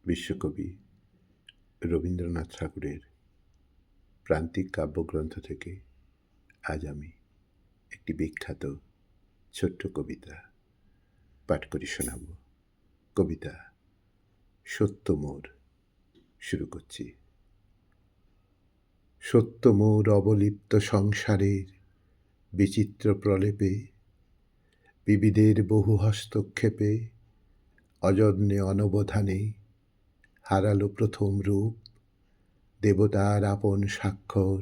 বিশ্বকবি রবীন্দ্রনাথ ঠাকুরের প্রান্তিক কাব্যগ্রন্থ থেকে আজ আমি একটি বিখ্যাত ছোট্ট কবিতা পাঠ করে শোনাব। কবিতা সত্য মোর। শুরু করছি। সত্য মোর অবলিপ্ত সংসারের বিচিত্র প্রলেপে, বিবিধের বহু হস্তক্ষেপে, অযত্নে অনবধানে হারালো প্রথম রূপ, দেবতার আপন স্বাক্ষর,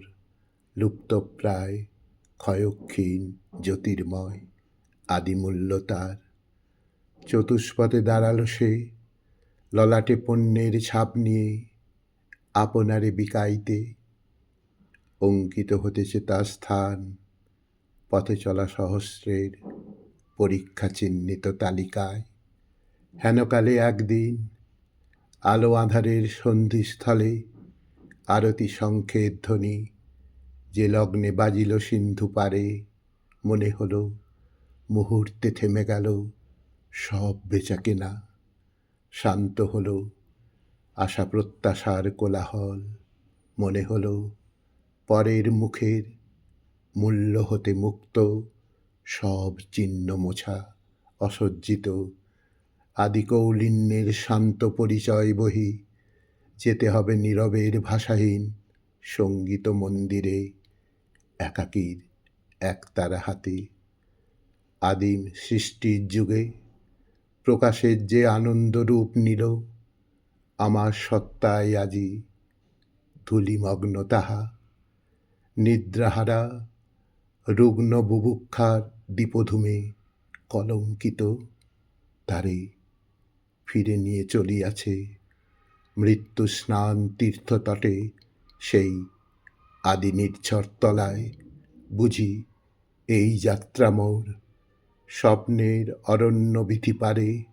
লুপ্তপ্রায় ক্ষয়ক্ষীণ জ্যোতির্ময় আদিমূল্য তার। চতুষ্পদে দাঁড়ালো সে, ললাটে পণ্যের ছাপ নিয়ে, আপনারে বিকাইতে অঙ্কিত হতেছে তার স্থান পথে চলা সহস্রের পরীক্ষা চিহ্নিত তালিকায়। হেনকালে একদিন আলো আঁধারের সন্ধিস্থলে আরতি শঙ্খের ধ্বনি যে লগ্নে বাজিল সিন্ধু পারে, মনে হলো মুহূর্তে থেমে গেল সব বেচাকেনা। শান্ত হলো আশা প্রত্যাশার কোলাহল, মনে হলো পরের মুখের মূল্য হতে মুক্ত সব চিহ্ন মোছা অসজ্জিত আদিকৌলিন্যের শান্ত পরিচয় বহি যেতে হবে নীরবের ভাষাহীন সঙ্গীত মন্দিরে, একাকীর একতারা হাতে। আদিম সৃষ্টির যুগে প্রকাশের যে আনন্দ রূপ নিল, আমার সত্তায় আজি ধূলিমগ্ন তাহা। নিদ্রাহারা রুগ্ন বুভুক্ষার দীপধূমে কলঙ্কিত, তারে ফিরে নিয়ে চলিয়াছে মৃত্যু স্নান তীর্থতটে সেই আদি নির্ঝর তলায়। বুঝি এই যাত্রা মোর স্বপ্নের অরণ্য বিথি পারে,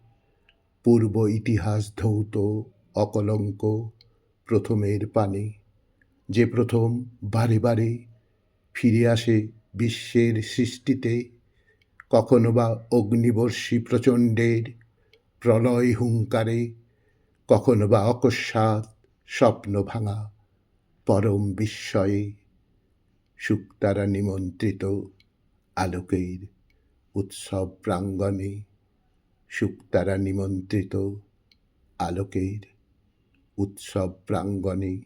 পূর্ব ইতিহাস ধৌত অকলঙ্ক প্রথমের পানে, যে প্রথম বারে বারে ফিরে আসে বিশ্বের সৃষ্টিতে। কখনো বা অগ্নিবর্ষী প্রচণ্ডের প্রলয় হুঙ্কারে, কখনো বা অকস্মাৎ স্বপ্ন ভাঙা পরম বিস্ময়ে। শুকতারা নিমন্ত্রিত আলোকের উৎসব প্রাঙ্গণে, শুকতারা নিমন্ত্রিত আলোকের উৎসব প্রাঙ্গণে।